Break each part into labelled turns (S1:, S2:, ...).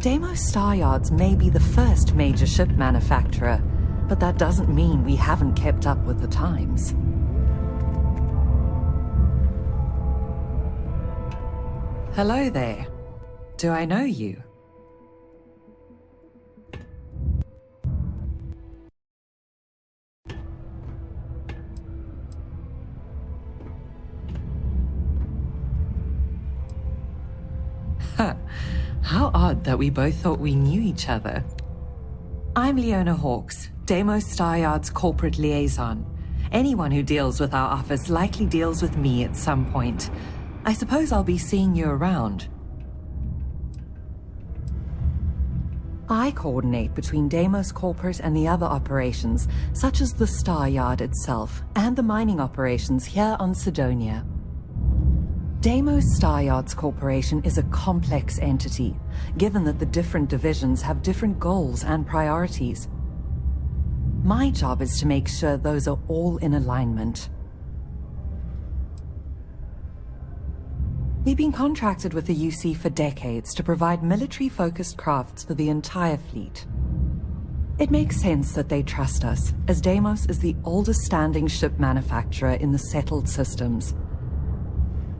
S1: Deimos Star Yards may be the first major ship manufacturer, but that doesn't mean we haven't kept up with the times. Hello there. Do I know you? How odd that we both thought we knew each other. I'm Leona Hawkes, Deimos Star Yard's corporate liaison. Anyone who deals with our office likely deals with me at some point. I suppose I'll be seeing you around. I coordinate between Deimos Corporate and the other operations, such as the Star Yard itself, and the mining operations here on Sidonia. Deimos Star Yards Corporation is a complex entity, given that the different divisions have different goals and priorities. My job is to make sure those are all in alignment. We've been contracted with the UC for decades to provide military-focused crafts for the entire fleet. It makes sense that they trust us, as Deimos is the oldest standing ship manufacturer in the settled systems.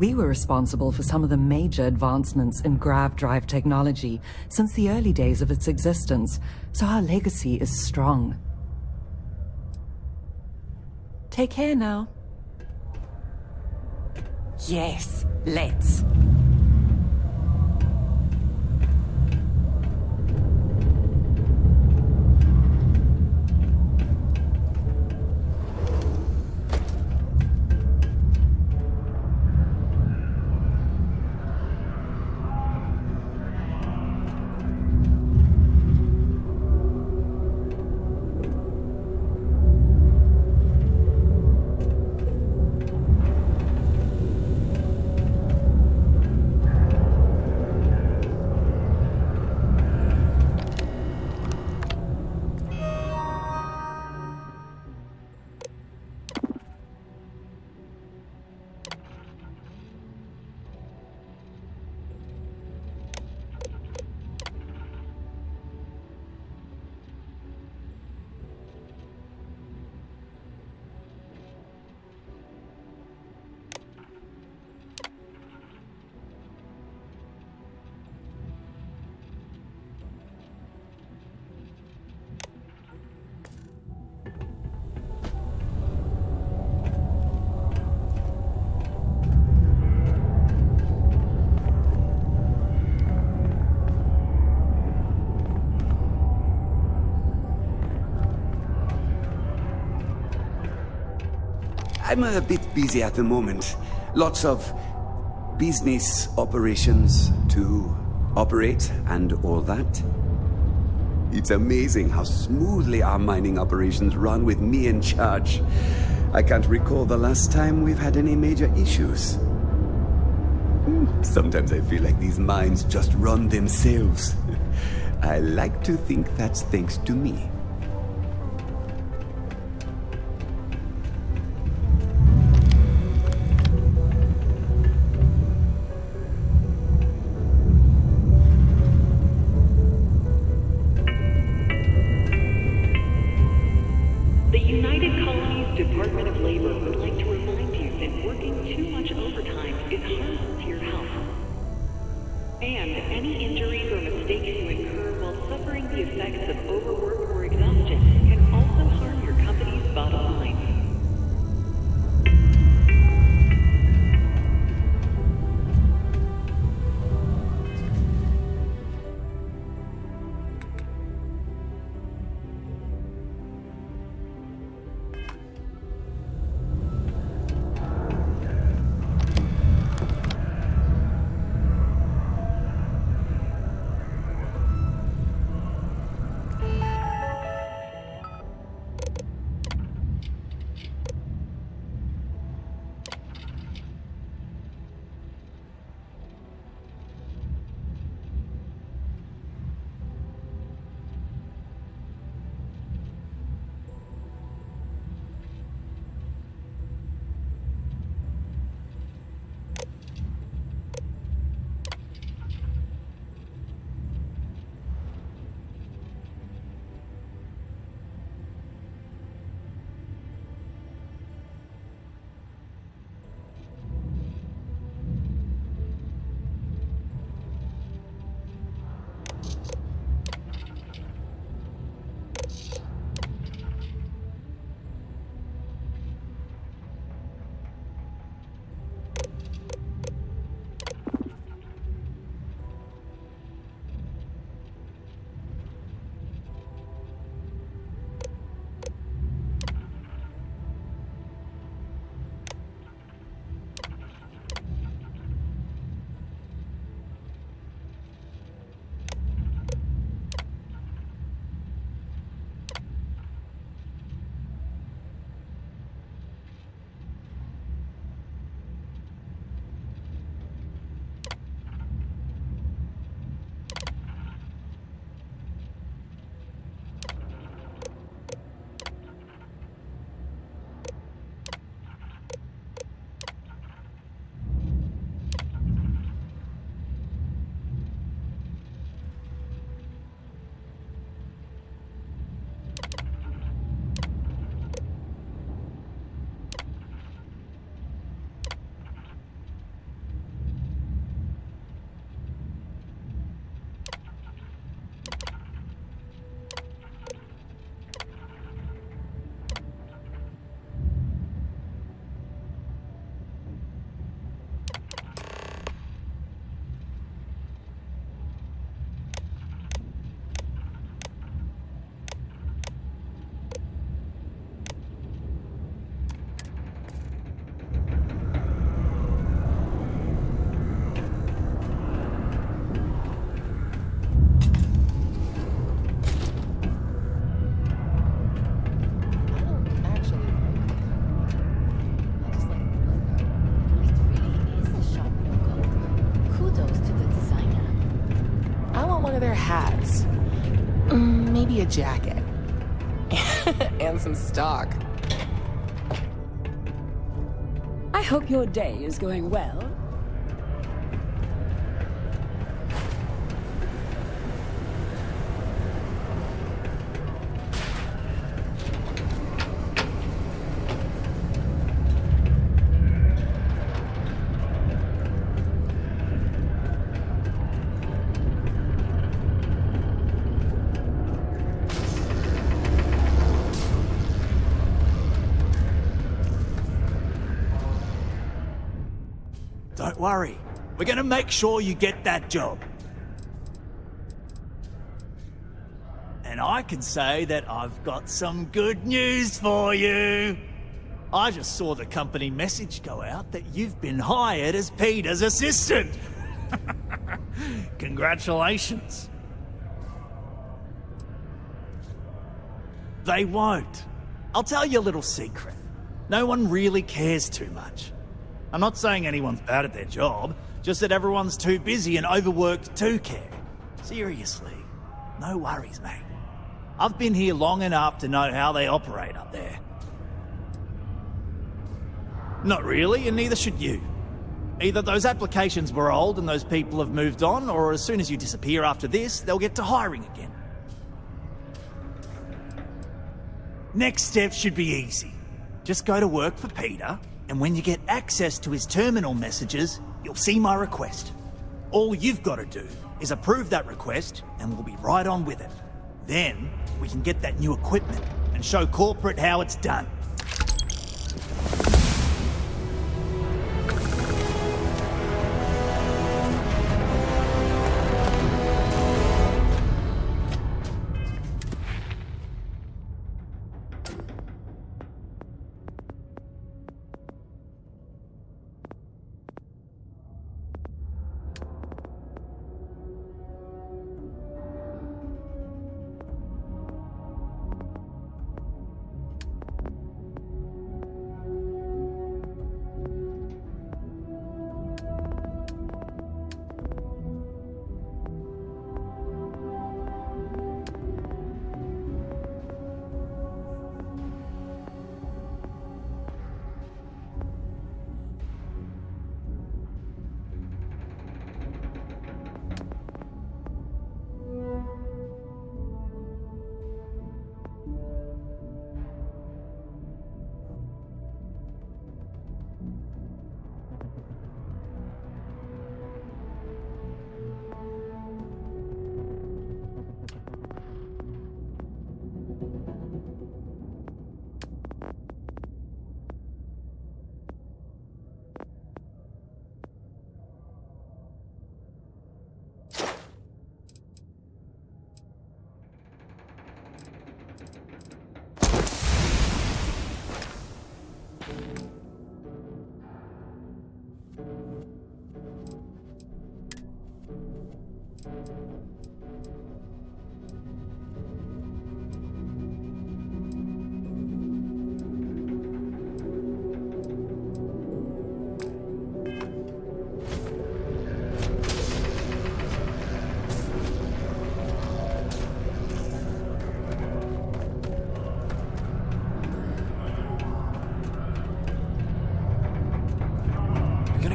S1: We were responsible for some of the major advancements in grav drive technology since the early days of its existence, so our legacy is strong. Take care now. Yes, let's.
S2: I'm a bit busy at the moment. Lots of business operations to operate and all that. It's amazing how smoothly our mining operations run with me in charge. I can't recall the last time we've had any major issues. Sometimes I feel like these mines just run themselves. I like to think that's thanks to me.
S3: maybe a jacket. And some stock.
S4: I hope your day is going well.
S5: Don't worry. We're gonna make sure you get that job. And I can say that I've got some good news for you. I just saw the company message go out that you've been hired as Peter's assistant. Congratulations. They won't. I'll tell you a little secret. No one really cares too much. I'm not saying anyone's bad at their job, just that everyone's too busy and overworked to care. Seriously, no worries, mate. I've been here long enough to know how they operate up there. Not really, and neither should you. Either those applications were old and those people have moved on, or as soon as you disappear after this, they'll get to hiring again. Next step should be easy. Just go to work for Peter, and when you get access to his terminal messages, you'll see my request. All you've got to do is approve that request, and we'll be right on with it. Then, we can get that new equipment and show corporate how it's done.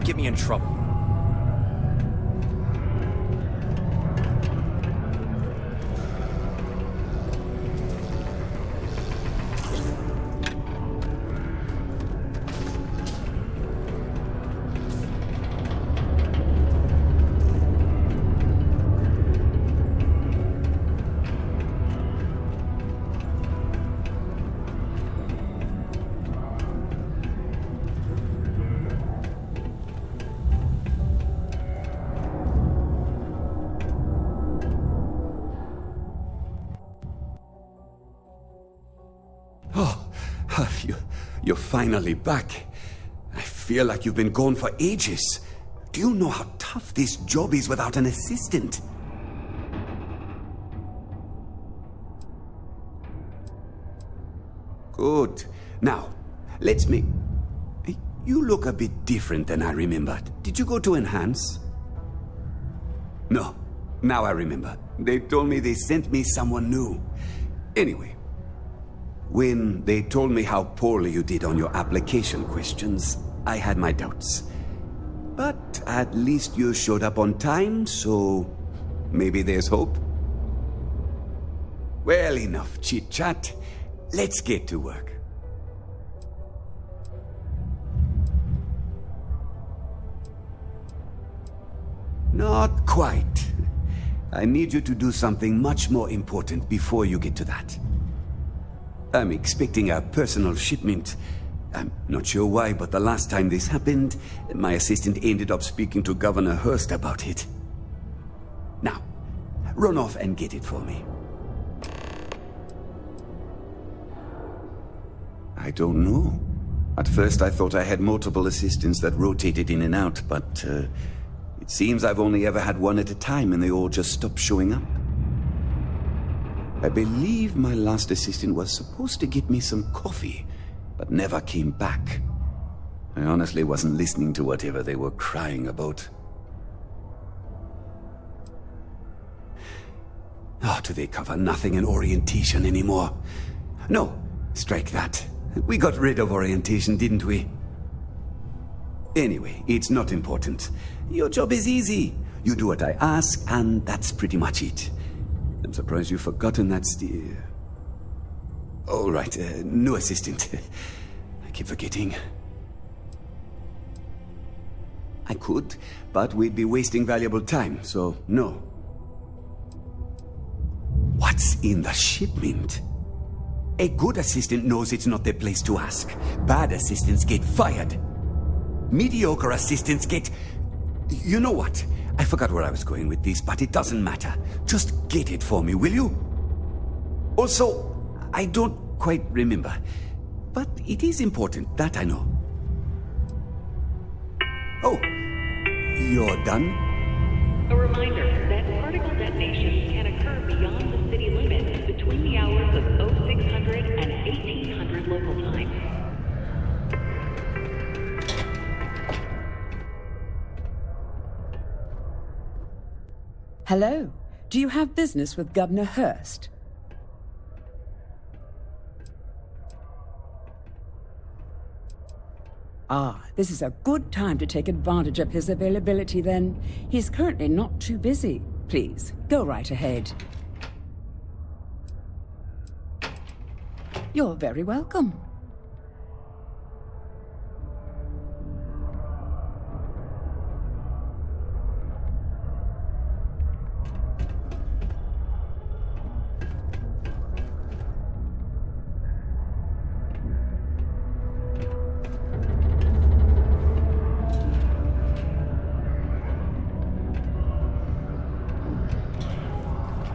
S6: Get me in trouble.
S2: You're finally back. I feel like you've been gone for ages. Do you know how tough this job is without an assistant? Good. Now, let's make... You look a bit different than I remembered. Did you go to enhance? No. Now I remember. They told me they sent me someone new. Anyway, when they told me how poorly you did on your application questions, I had my doubts. But at least you showed up on time, so maybe there's hope. Well, enough chit-chat. Let's get to work. Not quite. I need you to do something much more important before you get to that. I'm expecting a personal shipment. I'm not sure why, but the last time this happened, my assistant ended up speaking to Governor Hurst about it. Now, run off and get it for me. I don't know. At first I thought I had multiple assistants that rotated in and out, but it seems I've only ever had one at a time and they all just stopped showing up. I believe my last assistant was supposed to get me some coffee, but never came back. I honestly wasn't listening to whatever they were crying about. Oh, do they cover nothing in orientation anymore? No, strike that. We got rid of orientation, didn't we? Anyway, it's not important. Your job is easy. You do what I ask, and that's pretty much it. I'm surprised you've forgotten that all right, new assistant. I keep forgetting. I could, but we'd be wasting valuable time, so no. What's in the shipment? A good assistant knows it's not their place to ask. Bad assistants get fired. Mediocre assistants get... You know what? I forgot where I was going with this, but it doesn't matter. Just get it for me, will you? Also, I don't quite remember, but it is important, that I know. Oh, you're done?
S6: A reminder that particle detonations can occur beyond the city limits between the hours of 0600 and 1800 local time.
S4: Hello. Do you have business with Governor Hurst? Ah, this is a good time to take advantage of his availability then. He's currently not too busy. Please, go right ahead. You're very welcome.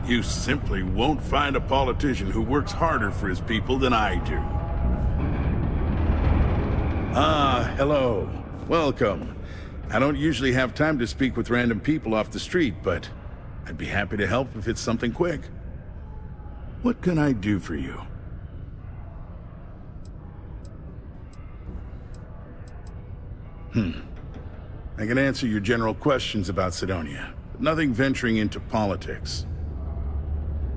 S7: You simply won't find a politician who works harder for his people than I do. Ah, hello. Welcome. I don't usually have time to speak with random people off the street, but I'd be happy to help if it's something quick. What can I do for you? I can answer your general questions about Cydonia, but nothing venturing into politics.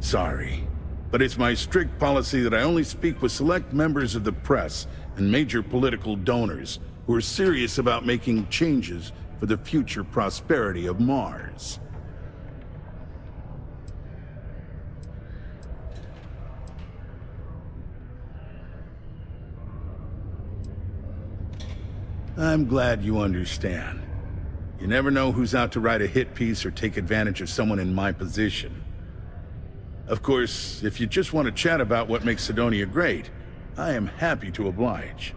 S7: Sorry, but it's my strict policy that I only speak with select members of the press and major political donors who are serious about making changes for the future prosperity of Mars. I'm glad you understand. You never know who's out to write a hit piece or take advantage of someone in my position. Of course, if you just want to chat about what makes Cydonia great, I am happy to oblige.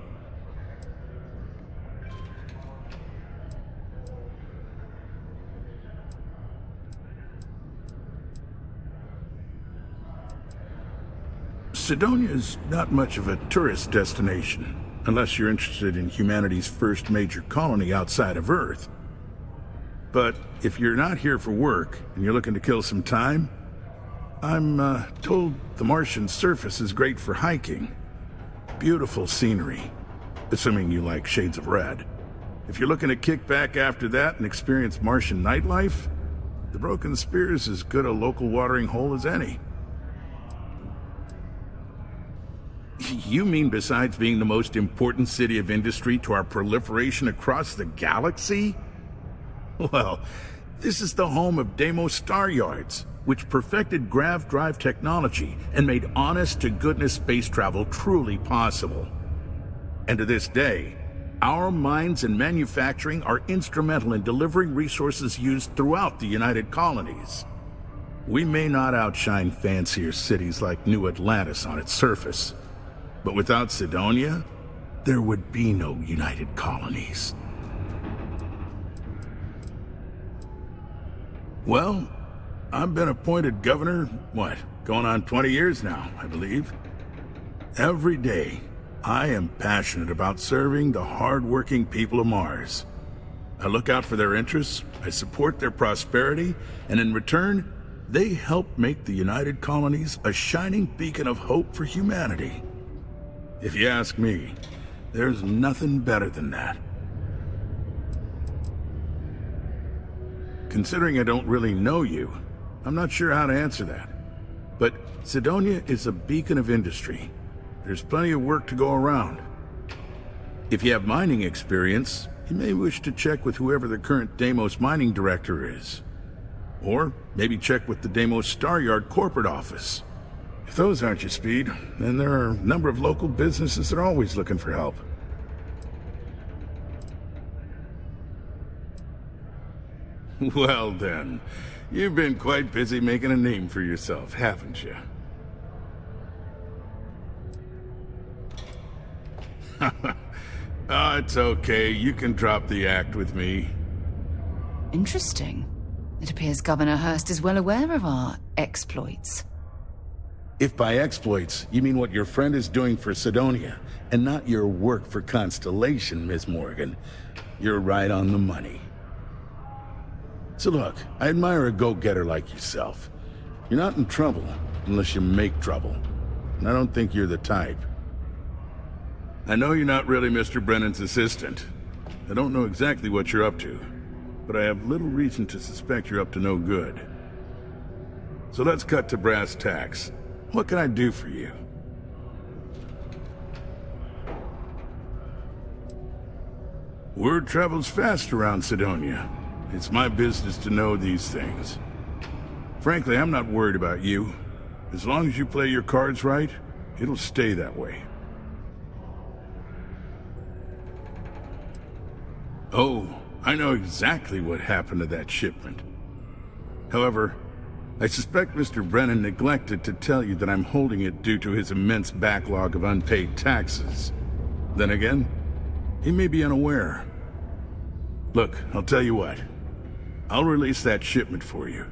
S7: Cydonia's not much of a tourist destination, unless you're interested in humanity's first major colony outside of Earth. But if you're not here for work and you're looking to kill some time, I'm told the Martian surface is great for hiking. Beautiful scenery, assuming you like shades of red. If you're looking to kick back after that and experience Martian nightlife, The Broken Spear's as good a local watering hole as any. You mean besides being the most important city of industry to our proliferation across the galaxy? Well, this is the home of Deimos Star Yards, which perfected grav drive technology and made honest-to-goodness space travel truly possible. And to this day, our mines and manufacturing are instrumental in delivering resources used throughout the United Colonies. We may not outshine fancier cities like New Atlantis on its surface, but without Cydonia, there would be no United Colonies. Well, I've been appointed governor, going on 20 years now, I believe. Every day, I am passionate about serving the hard-working people of Mars. I look out for their interests, I support their prosperity, and in return, they help make the United Colonies a shining beacon of hope for humanity. If you ask me, there's nothing better than that. Considering I don't really know you, I'm not sure how to answer that. But Cydonia is a beacon of industry. There's plenty of work to go around. If you have mining experience, you may wish to check with whoever the current Deimos mining director is. Or maybe check with the Deimos Star Yard corporate office. If those aren't your speed, then there are a number of local businesses that are always looking for help. Well then, you've been quite busy making a name for yourself, haven't you? Oh, it's okay. You can drop the act with me.
S8: Interesting. It appears Governor Hurst is well aware of our exploits.
S7: If by exploits, you mean what your friend is doing for Cydonia, and not your work for Constellation, Miss Morgan, you're right on the money. So look, I admire a go-getter like yourself. You're not in trouble unless you make trouble, and I don't think you're the type. I know you're not really Mr. Brennan's assistant. I don't know exactly what you're up to, but I have little reason to suspect you're up to no good. So let's cut to brass tacks. What can I do for you? Word travels fast around Cydonia. It's my business to know these things. Frankly, I'm not worried about you. As long as you play your cards right, it'll stay that way. Oh, I know exactly what happened to that shipment. However, I suspect Mr. Brennan neglected to tell you that I'm holding it due to his immense backlog of unpaid taxes. Then again, he may be unaware. Look, I'll tell you what. I'll release that shipment for you.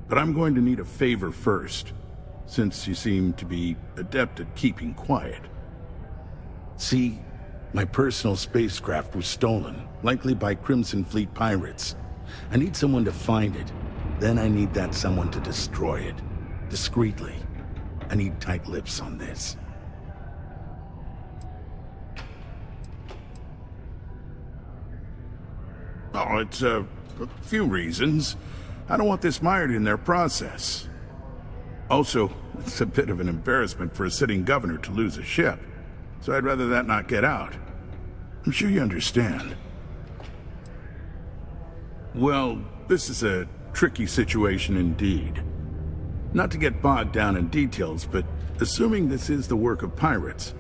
S7: But I'm going to need a favor first, since you seem to be adept at keeping quiet. See, my personal spacecraft was stolen, likely by Crimson Fleet pirates. I need someone to find it. Then I need that someone to destroy it. Discreetly. I need tight lips on this. Oh, it's a few reasons. I don't want this mired in their process. Also, it's a bit of an embarrassment for a sitting governor to lose a ship. So I'd rather that not get out. I'm sure you understand. Well, this is a tricky situation indeed. Not to get bogged down in details, but assuming this is the work of pirates,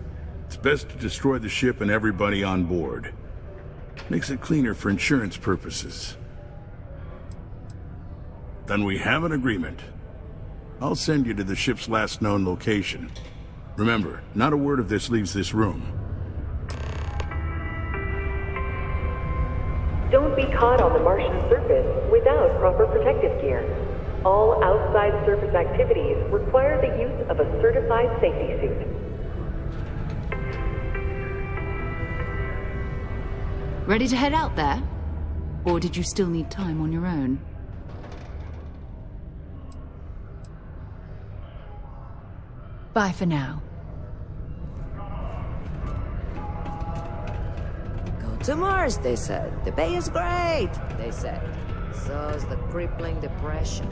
S7: it's best to destroy the ship and everybody on board. Makes it cleaner for insurance purposes. Then we have an agreement. I'll send you to the ship's last known location. Remember, not a word of this leaves this room.
S6: Don't be caught on the Martian surface without proper protective gear. All outside surface activities require the use of a certified safety suit.
S8: Ready to head out there? Or did you still need time on your own? Bye for now.
S9: Go to Mars, they said. The bay is great, they said. So's the crippling depression.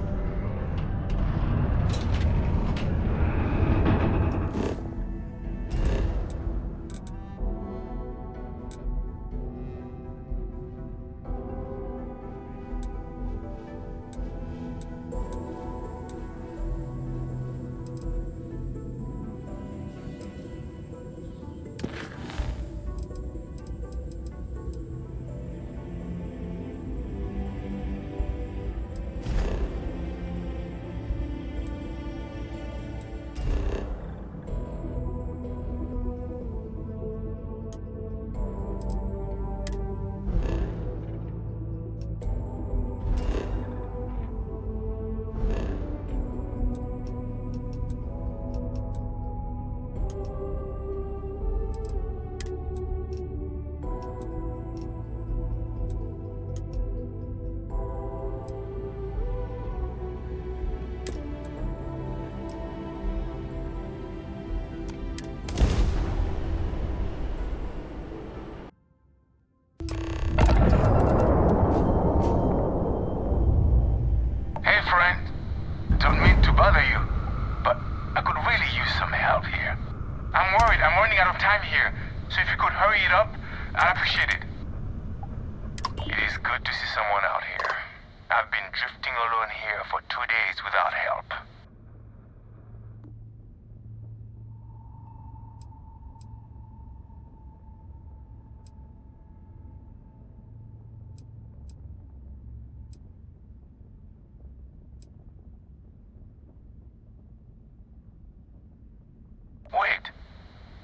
S10: Wait,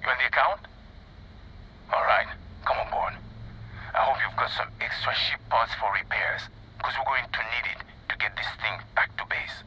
S10: you on the account? Alright, come on board. I hope you've got some extra ship parts for repairs, because we're going to need it to get this thing back to base.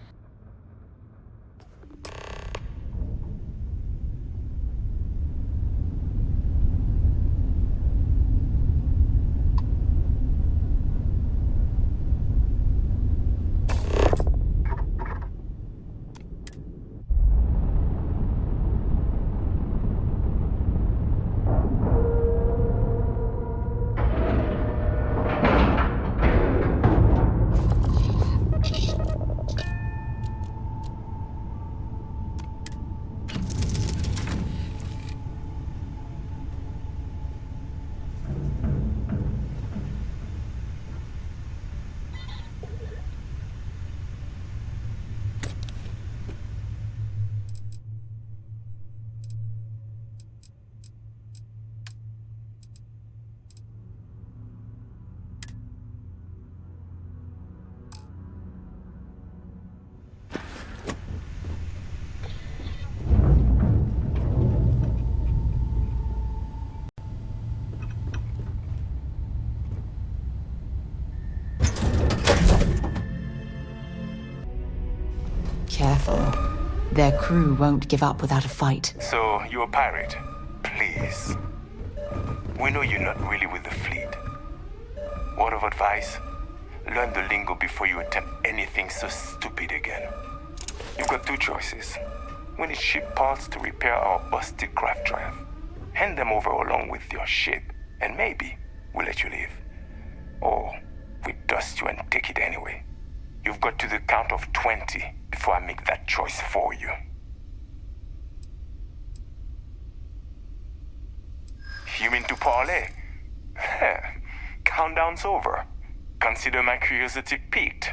S8: Careful. Their crew won't give up without a fight.
S10: So, you're a pirate? Please. We know you're not really with the fleet. Word of advice? Learn the lingo before you attempt anything so stupid again. You've got two choices. We need ship parts to repair our busted craft drive. Hand them over along with your ship, and maybe we'll let you leave. Or we dust you and take it anyway. You've got to the count of 20 before I make that choice for you. You mean to parlay? Countdown's over. Consider my curiosity piqued.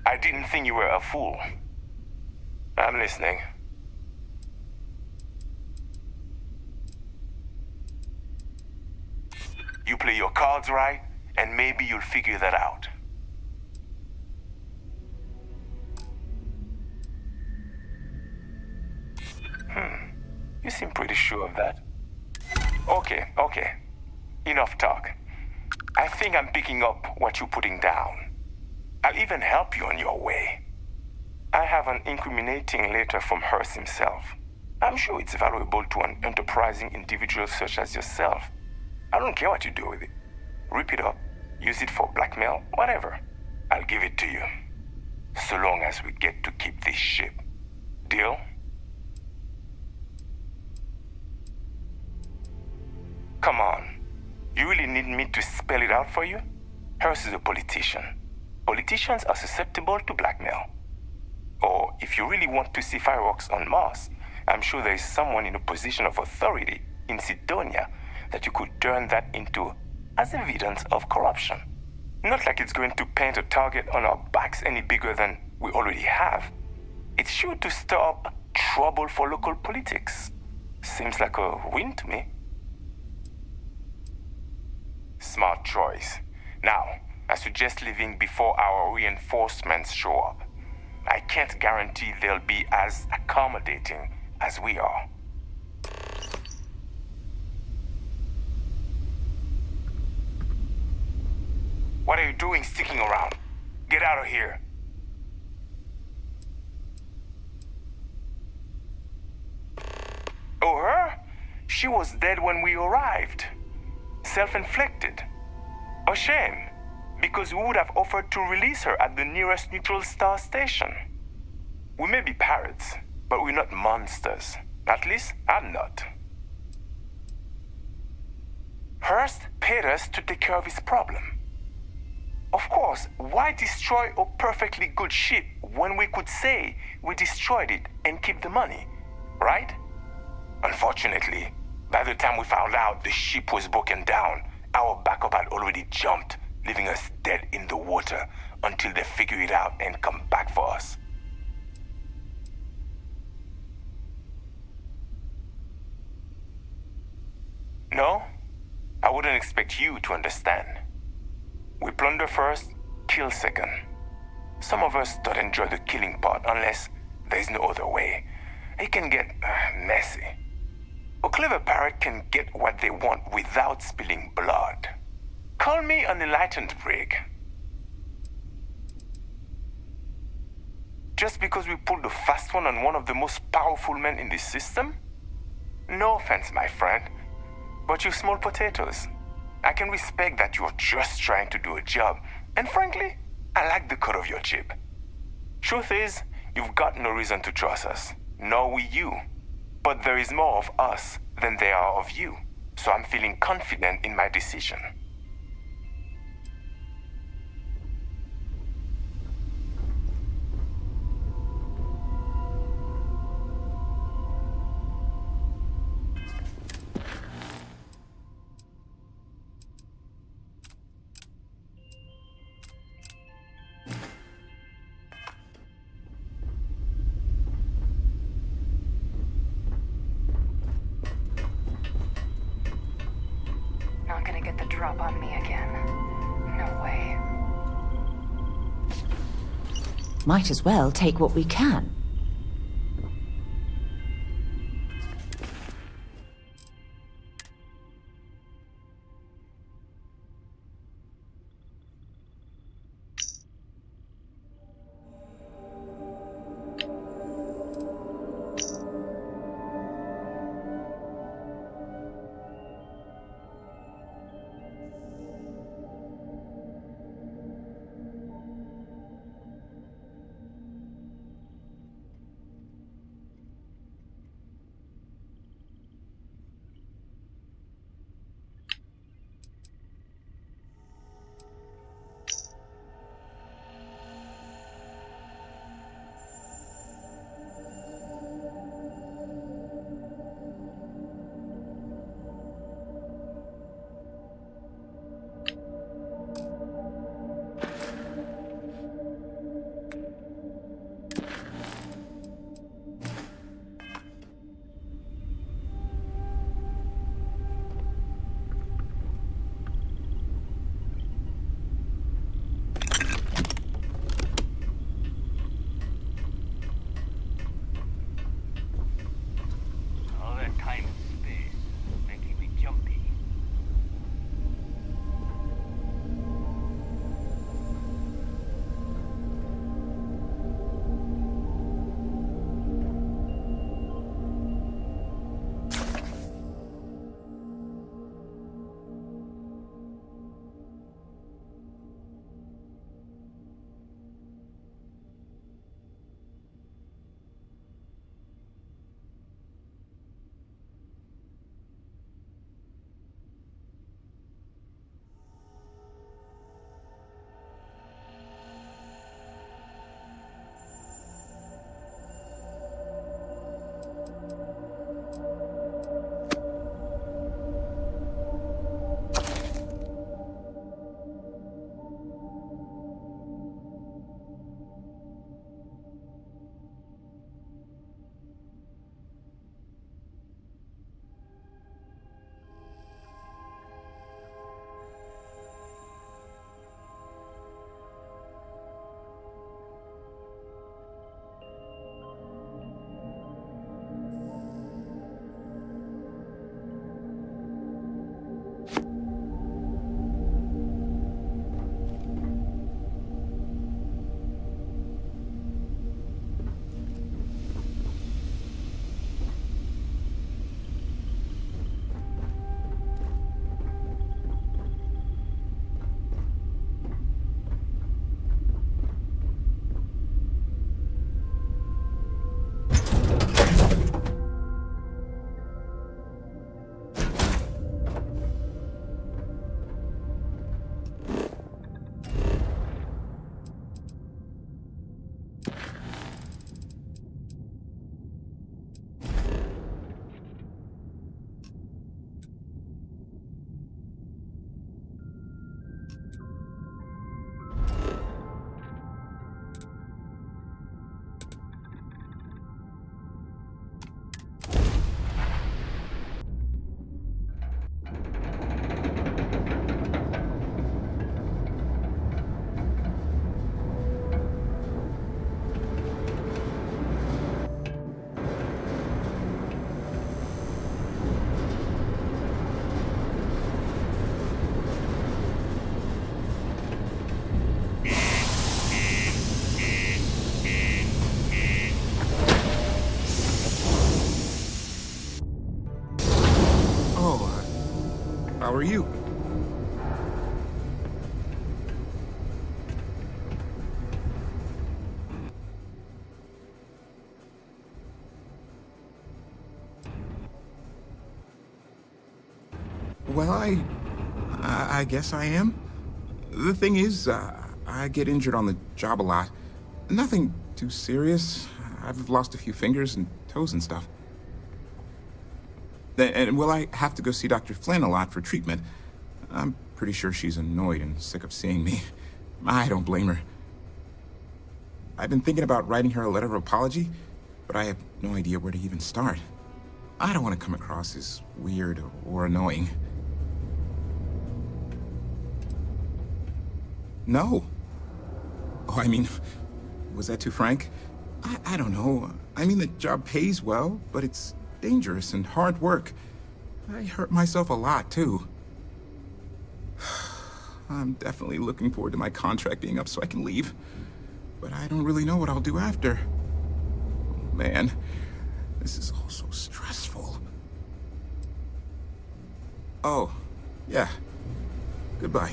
S10: I didn't think you were a fool. I'm listening. You play your cards right, and maybe you'll figure that out. You seem pretty sure of that. Okay. Enough talk. I think I'm picking up what you're putting down. I'll even help you on your way. I have an incriminating letter from Hearst himself. I'm sure it's valuable to an enterprising individual such as yourself. I don't care what you do with it. Rip it up, use it for blackmail, whatever. I'll give it to you. So long as we get to keep this ship. Deal? Come on. You really need me to spell it out for you? Hearst is a politician. Politicians are susceptible to blackmail. Or if you really want to see fireworks on Mars, I'm sure there is someone in a position of authority in Sidonia that you could turn that into as evidence of corruption. Not like it's going to paint a target on our backs any bigger than we already have. It's sure to stir up trouble for local politics. Seems like a win to me. Smart choice. Now, I suggest leaving before our reinforcements show up. I can't guarantee they'll be as accommodating as we are. What are you doing sticking around? Get out of here. Oh, her? She was dead when we arrived. Self-inflicted. A shame, because we would have offered to release her at the nearest neutral star station. We may be pirates, but we're not monsters. At least, I'm not. Hearst paid us to take care of his problem. Of course, why destroy a perfectly good ship when we could say we destroyed it and keep the money, right? Unfortunately, by the time we found out the ship was broken down, our backup had already jumped, leaving us dead in the water until they figure it out and come back for us. No, I wouldn't expect you to understand. We plunder first, kill second. Some of us don't enjoy the killing part unless there's no other way. It can get messy. A clever pirate can get what they want without spilling blood. Call me an enlightened prig. Just because we pulled a fast one on one of the most powerful men in this system? No offense, my friend, but you're small potatoes. I can respect that you're just trying to do a job, and frankly, I like the cut of your chip. Truth is, you've got no reason to trust us, nor we you. But there is more of us than there are of you, so I'm feeling confident in my decision.
S11: Not gonna get the drop on me again. No way.
S8: Might as well take what we can.
S12: How are you? Well, I guess I am. The thing is, I get injured on the job a lot. Nothing too serious. I've lost a few fingers and toes and stuff. And, well, I have to go see Dr. Flynn a lot for treatment. I'm pretty sure she's annoyed and sick of seeing me. I don't blame her. I've been thinking about writing her a letter of apology, but I have no idea where to even start. I don't want to come across as weird or annoying. No. Oh, I mean, was that too frank? I don't know. I mean, the job pays well, but it's dangerous and hard work. I hurt myself a lot, too. I'm definitely looking forward to my contract being up so I can leave. But I don't really know what I'll do after. Oh, man, this is all so stressful. Oh, yeah. Goodbye.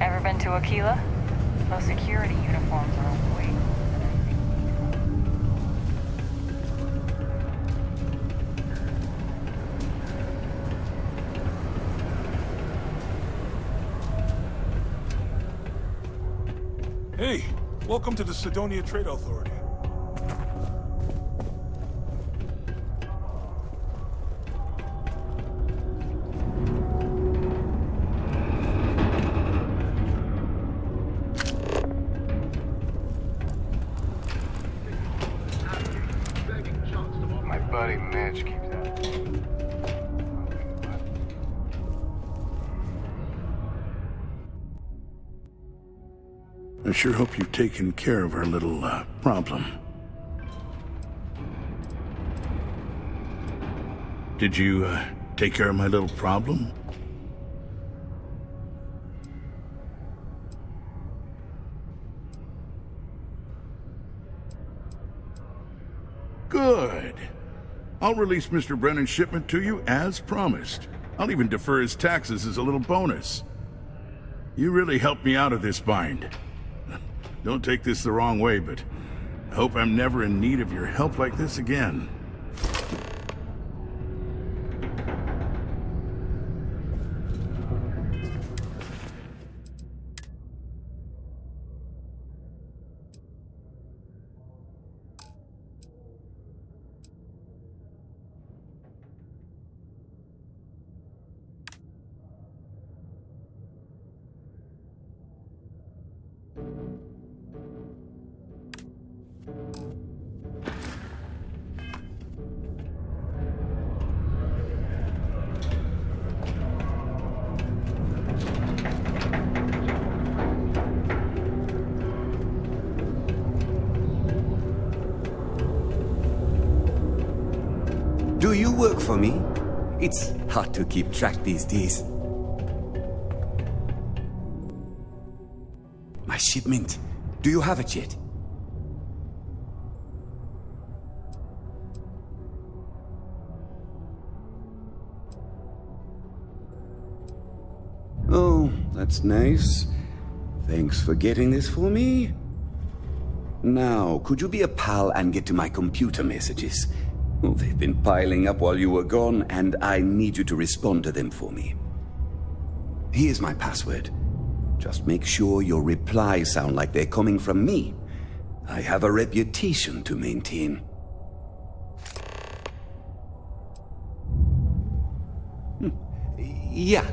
S11: Ever been to Aquila? Those security uniforms are way
S13: Hey, welcome to the Sidonia Trade Authority.
S10: My buddy Mitch keeps that.
S7: I sure hope you've taken care of our little, problem. Did you, take care of my little problem? Good. I'll release Mr. Brennan's shipment to you as promised. I'll even defer his taxes as a little bonus. You really helped me out of this bind. Don't take this the wrong way, but I hope I'm never in need of your help like this again.
S2: Do you work for me? It's hard to keep track these days. My shipment. Do you have it yet? Oh, that's nice. Thanks for getting this for me. Now, could you be a pal and get to my computer messages? Well, they've been piling up while you were gone, and I need you to respond to them for me. Here's my password. Just make sure your replies sound like they're coming from me. I have a reputation to maintain. Yeah.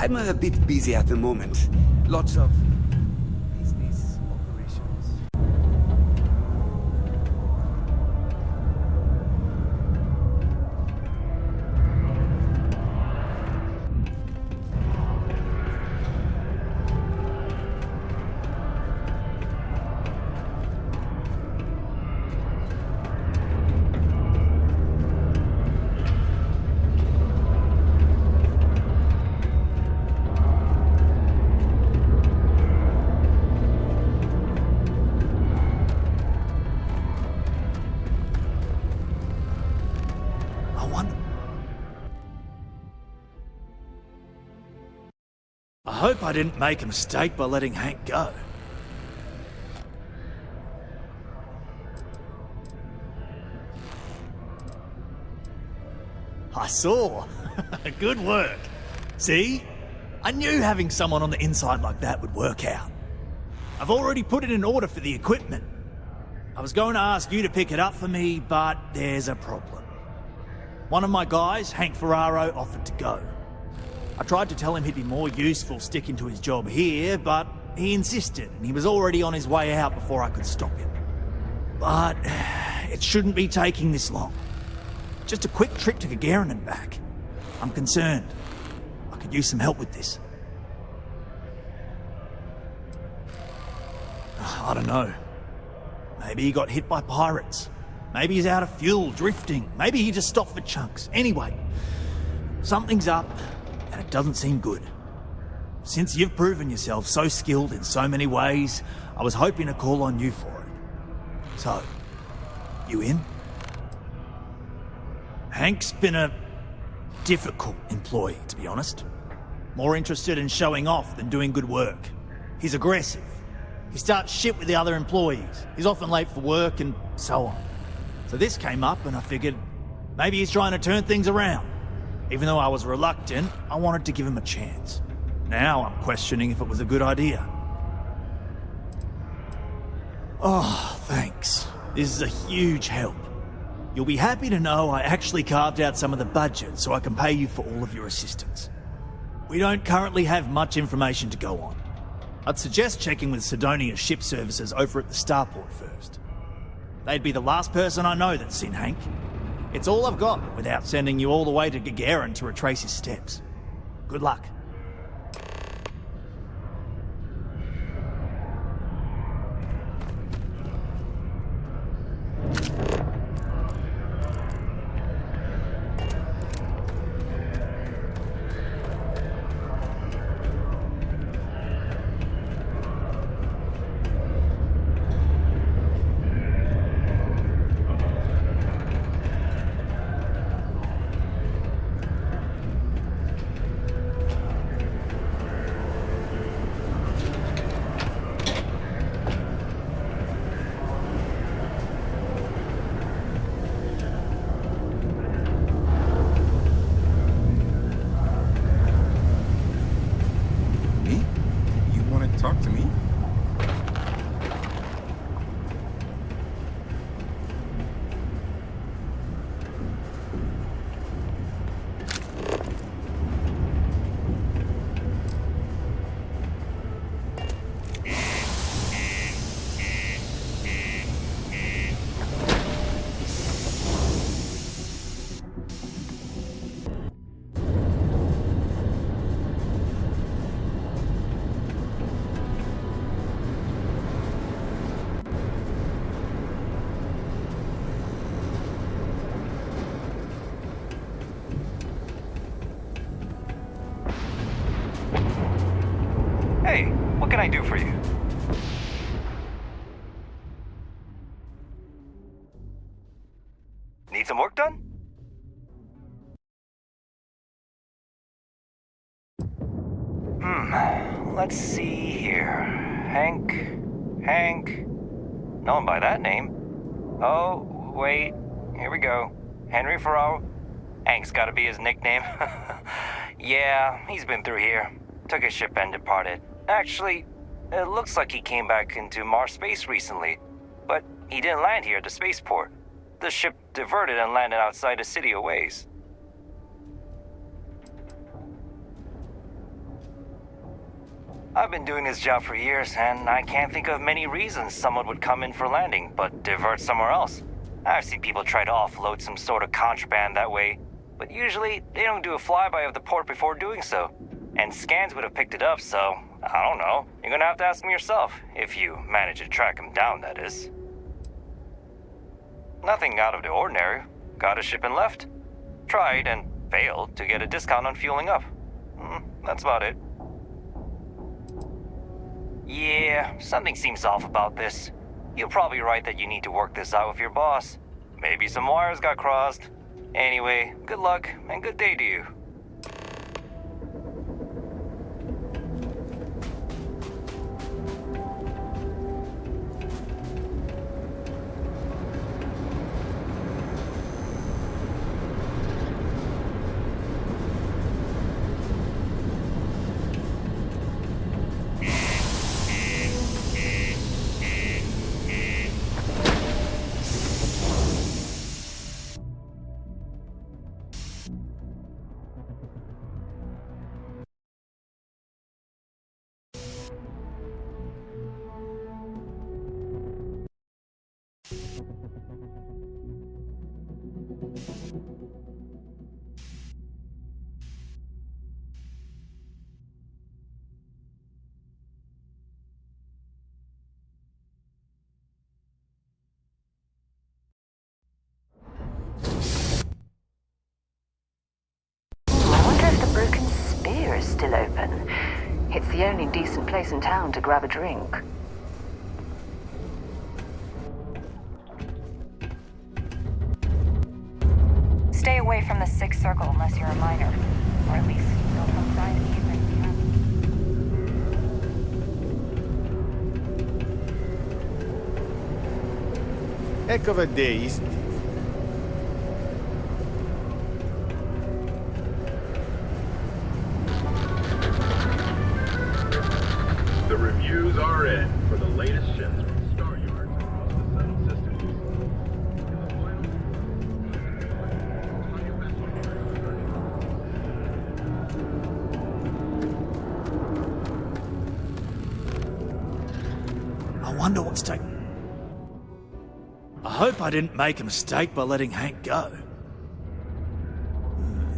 S2: I'm a bit busy at the moment. Lots of business operations.
S5: I hope I didn't make a mistake by letting Hank go. I saw. Good work. See? I knew having someone on the inside like that would work out. I've already put it in order for the equipment. I was going to ask you to pick it up for me, but there's a problem. One of my guys, Hank Ferraro, offered to go. I tried to tell him he'd be more useful sticking to his job here, but he insisted, and he was already on his way out before I could stop him. But it shouldn't be taking this long. Just a quick trip to Gagarin and back. I'm concerned. I could use some help with this. I don't know. Maybe he got hit by pirates. Maybe he's out of fuel, drifting. Maybe he just stopped for chunks. Anyway, something's up. And it doesn't seem good. Since you've proven yourself so skilled in so many ways, I was hoping to call on you for it. So, you in? Hank's been a difficult employee, to be honest. More interested in showing off than doing good work. He's aggressive. He starts shit with the other employees. He's often late for work and so on. So this came up and I figured maybe he's trying to turn things around. Even though I was reluctant, I wanted to give him a chance. Now I'm questioning if it was a good idea. Oh, thanks. This is a huge help. You'll be happy to know I actually carved out some of the budget so I can pay you for all of your assistance. We don't currently have much information to go on. I'd suggest checking with Sidonia's ship services over at the starport first. They'd be the last person I know that's seen Hank. It's all I've got without sending you all the way to Gagarin to retrace his steps. Good luck.
S12: Talk to me?
S14: Hey, what can I do for you? Need some work done? Let's see here. Hank. No one by that name. Oh, wait. Here we go. Henry Ferraro. Hank's gotta be his nickname. Yeah, he's been through here. Took his ship and departed. Actually, it looks like he came back into Mars space recently, but he didn't land here at the spaceport. The ship diverted and landed outside the city a ways. I've been doing this job for years, and I can't think of many reasons someone would come in for landing, but divert somewhere else. I've seen people try to offload some sort of contraband that way, but usually they don't do a flyby of the port before doing so. And scans would have picked it up, so I don't know. You're gonna have to ask them yourself, if you manage to track them down, that is. Nothing out of the ordinary. Got a ship and left. Tried and failed to get a discount on fueling up. That's about it. Yeah, something seems off about this. You're probably right that you need to work this out with your boss. Maybe some wires got crossed. Anyway, good luck and good day to you.
S15: Still open. It's the only decent place in town to grab a drink.
S11: Stay away from the Sixth Circle unless you're a minor. Or at least know some side of you that you have.
S16: Heck of a day, isn't it?
S17: The reviews are in for the latest ships from Star Yards across the Settled Systems.
S5: I wonder what's taking... I hope I didn't make a mistake by letting Hank go.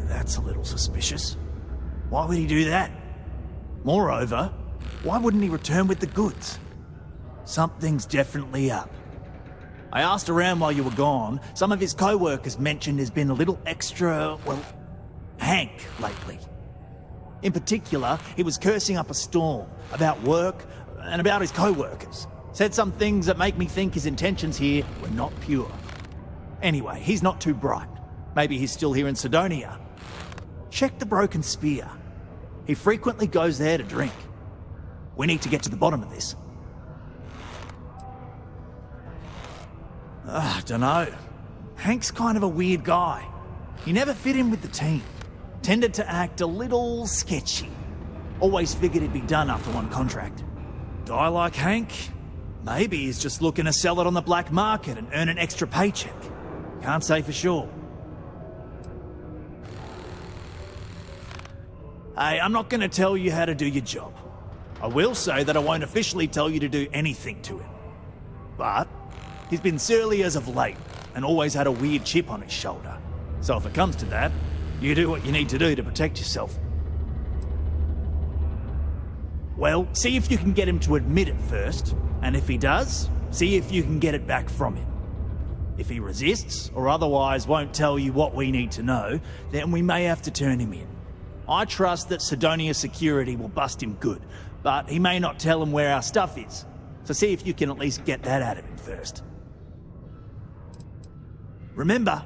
S5: That's a little suspicious. Why would he do that? Moreover, why wouldn't he return with the goods? Something's definitely up. I asked around while you were gone. Some of his co-workers mentioned there's been a little extra, well, Hank lately. In particular, he was cursing up a storm about work and about his co-workers. Said some things that make me think his intentions here were not pure. Anyway, he's not too bright. Maybe he's still here in Sidonia. Check the Broken Spear. He frequently goes there to drink. We need to get to the bottom of this. Dunno. Hank's kind of a weird guy. He never fit in with the team. Tended to act a little sketchy. Always figured he'd be done after one contract. Guy like Hank? Maybe he's just looking to sell it on the black market and earn an extra paycheck. Can't say for sure. Hey, I'm not going to tell you how to do your job. I will say that I won't officially tell you to do anything to him. But he's been surly as of late and always had a weird chip on his shoulder. So if it comes to that, you do what you need to do to protect yourself. Well, see if you can get him to admit it first, and if he does, see if you can get it back from him. If he resists, or otherwise won't tell you what we need to know, then we may have to turn him in. I trust that Sidonia security will bust him good, but he may not tell him where our stuff is. So see if you can at least get that out of him first. Remember,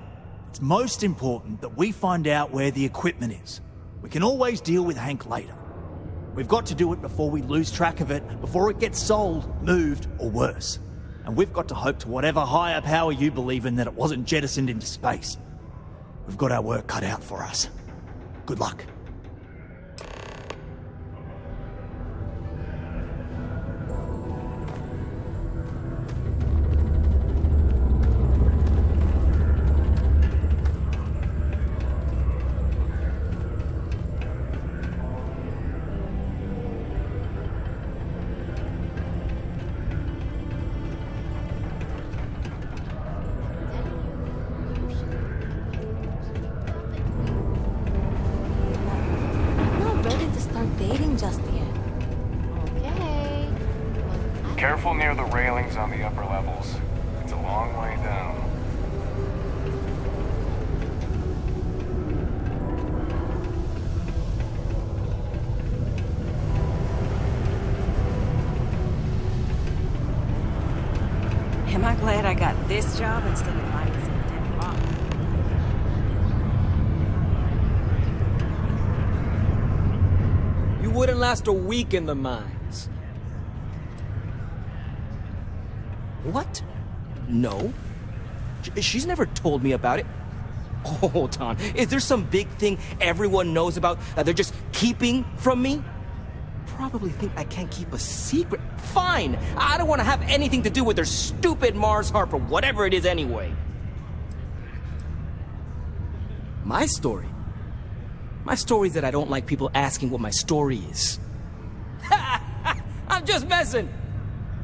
S5: it's most important that we find out where the equipment is. We can always deal with Hank later. We've got to do it before we lose track of it, before it gets sold, moved, or worse. And we've got to hope to whatever higher power you believe in that it wasn't jettisoned into space. We've got our work cut out for us. Good luck.
S10: careful near the railings on the upper levels. It's a long way down.
S4: Am I glad I got this job instead of mining some dead rock?
S16: You wouldn't last a week in the mines. What? No. She's never told me about it. Hold on. Is there some big thing everyone knows about that they're just keeping from me? Probably think I can't keep a secret. Fine! I don't want to have anything to do with their stupid Mars harp or whatever it is anyway. My story? My story's that I don't like people asking what my story is. I'm just messing!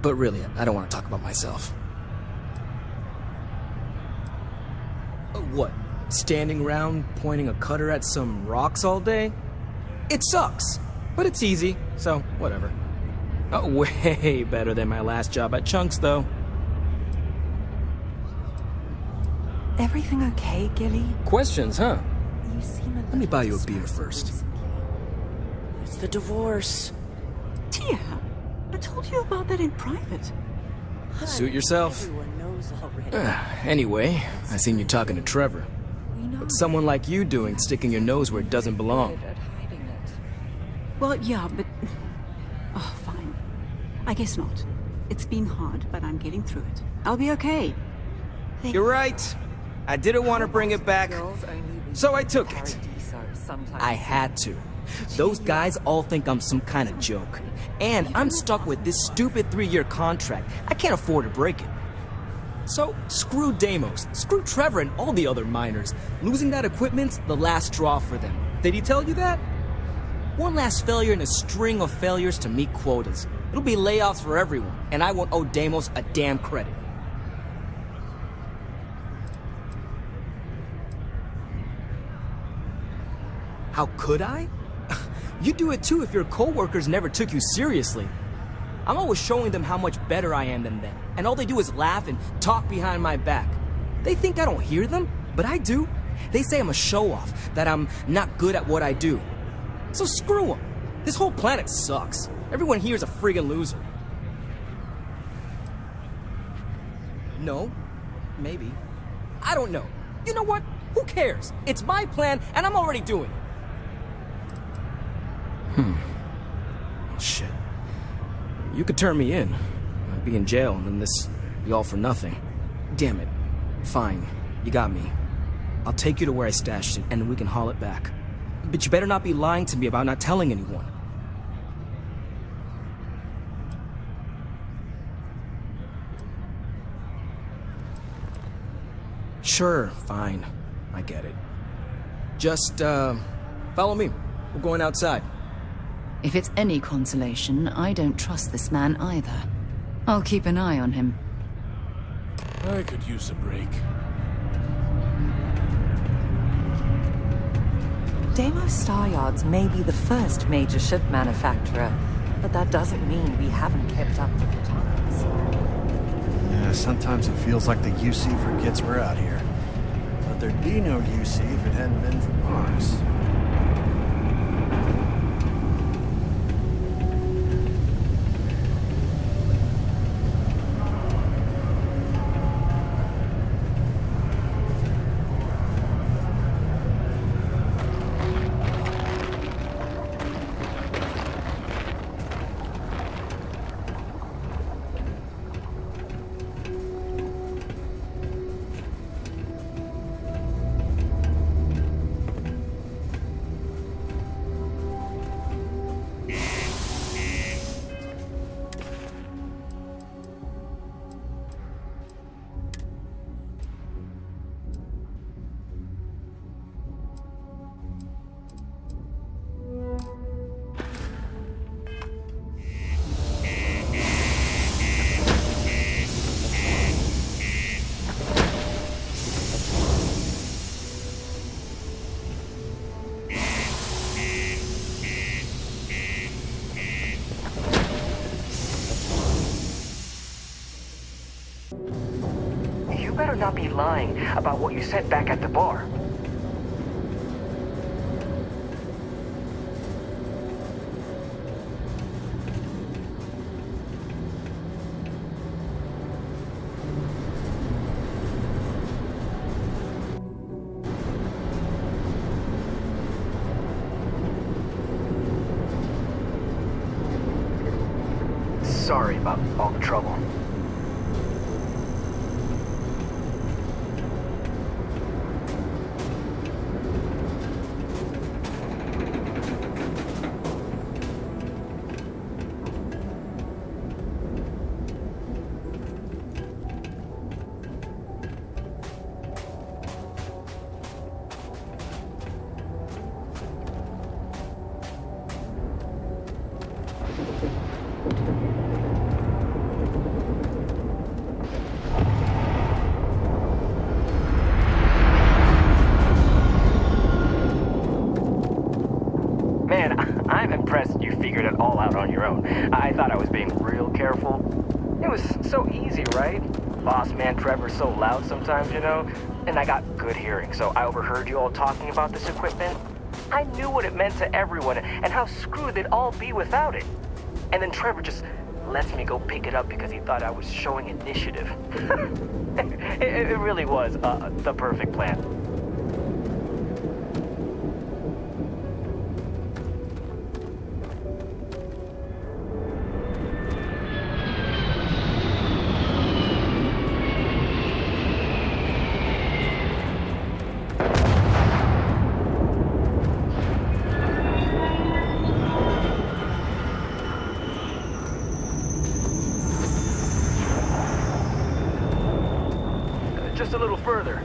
S16: But really, I don't want to talk about myself. What? Standing around pointing a cutter at some rocks all day? It sucks, but it's easy, so whatever. Oh, way better than my last job at Chunks, though.
S1: Everything okay, Gilly?
S16: Questions, huh?
S1: You seem
S16: Let me buy you a beer first.
S4: It's the divorce. Tia, I told you about that in private.
S16: Suit yourself.
S4: Everyone knows already.
S16: Anyway, I seen you talking to Trevor. What's someone like you doing sticking your nose where it doesn't belong?
S4: Well, yeah, but... Oh, fine. I guess not. It's been hard, but I'm getting through it. I'll be okay.
S16: You're right. I didn't want to bring it back, so I took it. I had to. Those guys all think I'm some kind of joke. And I'm stuck with this stupid 3-year contract. I can't afford to break it. So, screw Deimos, screw Trevor and all the other miners. Losing that equipment's the last straw for them. Did he tell you that? One last failure in a string of failures to meet quotas. It'll be layoffs for everyone, and I won't owe Deimos a damn credit. How could I? You'd do it too if your co-workers never took you seriously. I'm always showing them how much better I am than them, and all they do is laugh and talk behind my back. They think I don't hear them, but I do. They say I'm a show-off, that I'm not good at what I do. So screw them. This whole planet sucks. Everyone here is a friggin' loser. No. Maybe. I don't know. You know what? Who cares? It's my plan, and I'm already doing it. Shit. You could turn me in. I'd be in jail, and then this be all for nothing. Damn it. Fine. You got me. I'll take you to where I stashed it, and we can haul it back. But you better not be lying to me about not telling anyone. Sure, fine. I get it. Just, follow me. We're going outside.
S8: If it's any consolation, I don't trust this man either. I'll keep an eye on him.
S13: I could use a break.
S1: Deimos Star Yards may be the first major ship manufacturer, but that doesn't mean we haven't kept up with the times.
S18: Yeah, sometimes it feels like the UC forgets we're out here. But there'd be no UC if it hadn't been for Mars.
S19: not be lying about what you said back at the bar. Sorry about all the trouble. Man, I'm impressed you figured it all out on your own. I thought I was being real careful. It was so easy, right? Boss man Trevor's so loud sometimes, you know? And I got good hearing, so I overheard you all talking about this equipment. I knew what it meant to everyone and how screwed they'd all be without it. And then Trevor just lets me go pick it up because he thought I was showing initiative. It really was the perfect plan. Just a little further.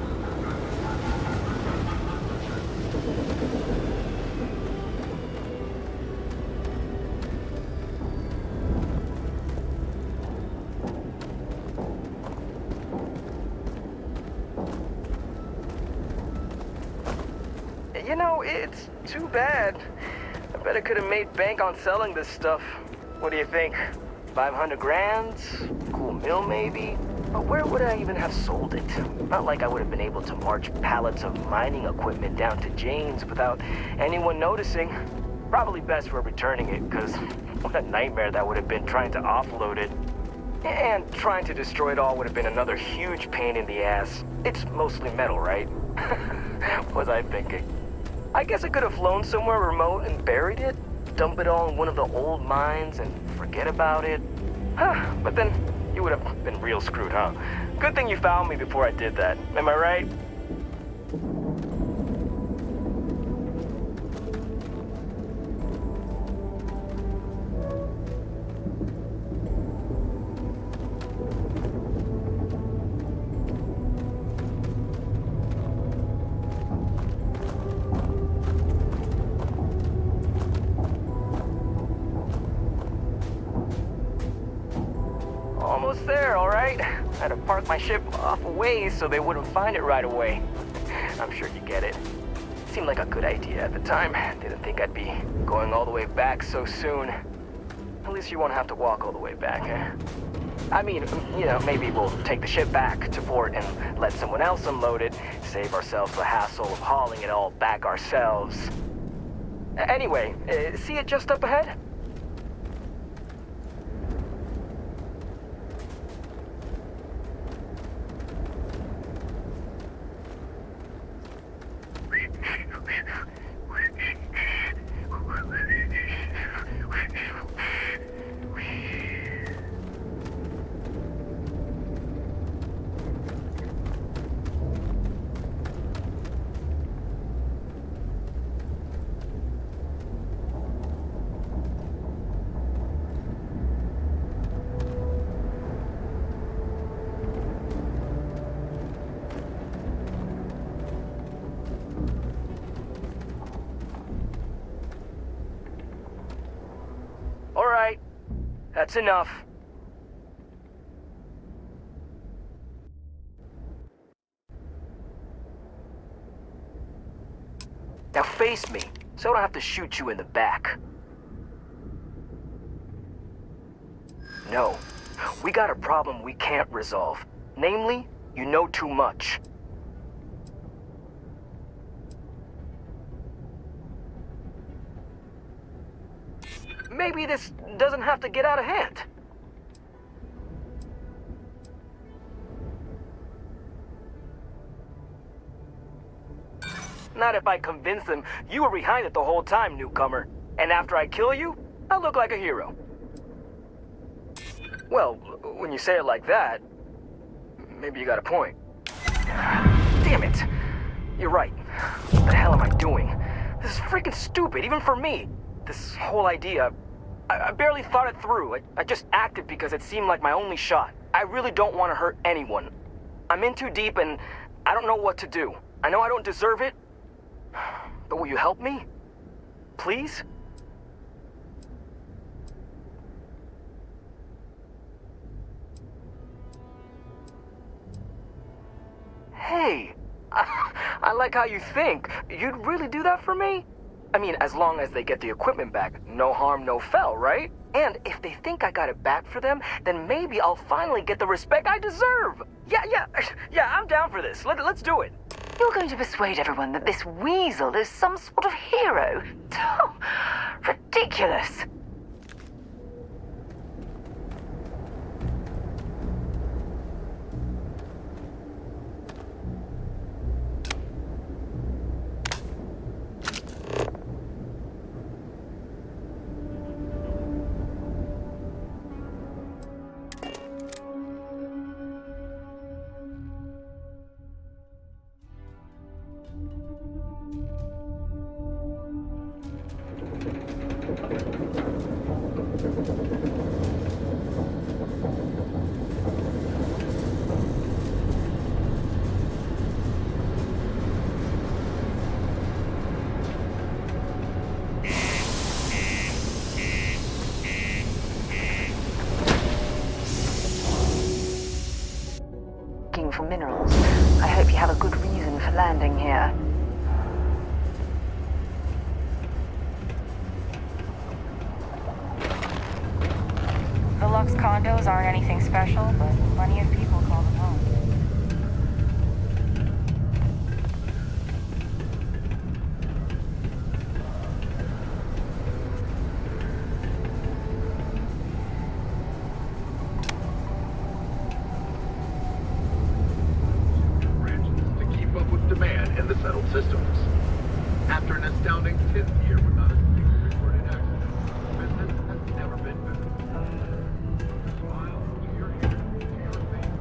S19: You know, it's too bad. I bet I could have made bank on selling this stuff. What do you think? 500 grand? Cool meal, maybe? But where would I even have sold it? Not like I would have been able to march pallets of mining equipment down to Jane's without anyone noticing. Probably best for returning it, because what a nightmare that would have been trying to offload it. And trying to destroy it all would have been another huge pain in the ass. It's mostly metal, right? What was I thinking? I guess I could have flown somewhere remote and buried it, dump it all in one of the old mines and forget about it. But then you would have been real screwed, huh? Good thing you found me before I did that. Am I right? Almost there, all right? I had to park my ship off a ways so they wouldn't find it right away. I'm sure you get it. Seemed like a good idea at the time. Didn't think I'd be going all the way back so soon. At least you won't have to walk all the way back, eh? I mean, you know, maybe we'll take the ship back to port and let someone else unload it, save ourselves the hassle of hauling it all back ourselves. Anyway, see it just up ahead? That's enough. Now face me, so I don't have to shoot you in the back. No, we got a problem we can't resolve. Namely, You know too much. Maybe this doesn't have to get out of hand. Not if I convince them you were behind it the whole time, newcomer. And after I kill you, I'll look like a hero. Well, when you say it like that, maybe you got a point. Damn it! You're right. What the hell am I doing? This is freaking stupid, even for me. This whole idea, I barely thought it through. I just acted because it seemed like my only shot. I really don't want to hurt anyone. I'm in too deep and I don't know what to do. I know I don't deserve it, but will you help me? Please? Hey, I like how you think. You'd really do that for me? I mean, as long as they get the equipment back, no harm, no foul, right? And if they think I got it back for them, then maybe I'll finally get the respect I deserve. Yeah, I'm down for this. Let's do it.
S15: You're going to persuade everyone that this weasel is some sort of hero? Oh, ridiculous. For minerals. I hope you have a good reason for landing here.
S11: The Lux condos aren't anything special, but plenty of people call them home.
S17: Demand in the settled systems. After an astounding 10th year without a single reported accident, business has never been better. Smile to your ear, to your face,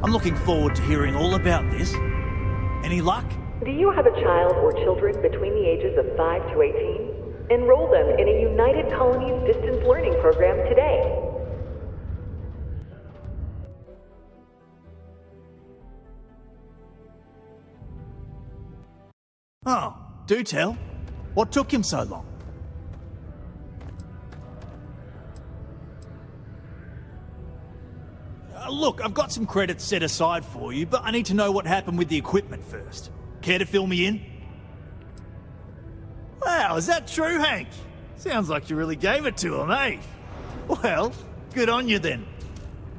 S5: I'm looking forward to hearing all about this. Any luck?
S6: Do you have a child or children between the ages of 5 to 18? Enroll them in a United Colonies distance learning program today.
S5: Oh, do tell. What took him so long? Look, I've got some credits set aside for you, but I need to know what happened with the equipment first. Care to fill me in? Wow, is that true, Hank? Sounds like you really gave it to him, eh? Well, good on you then.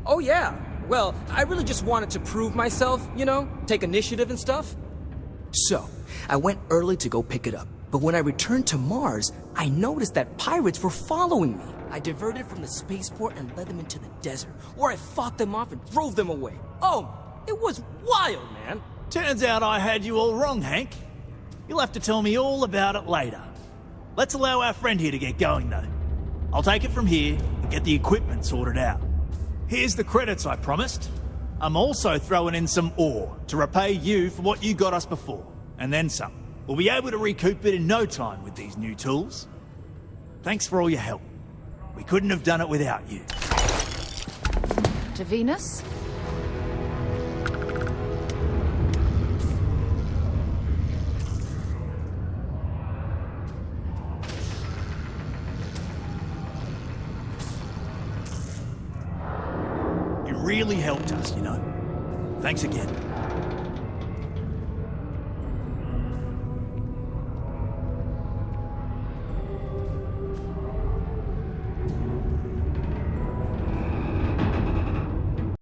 S16: Oh yeah, well, I really just wanted to prove myself, you know, take initiative and stuff. So, I went early to go pick it up, but when I returned to Mars, I noticed that pirates were following me. I diverted from the spaceport and led them into the desert, where I fought them off and drove them away. Oh, it was wild, man.
S5: Turns out I had you all wrong, Hank. You'll have to tell me all about it later. Let's allow our friend here to get going, though. I'll take it from here and get the equipment sorted out. Here's the credits I promised. I'm also throwing in some ore to repay you for what you got us before, and then some. We'll be able to recoup it in no time with these new tools. Thanks for all your help. We couldn't have done it without you.
S8: To Venus?
S5: You really helped us, you know. Thanks again.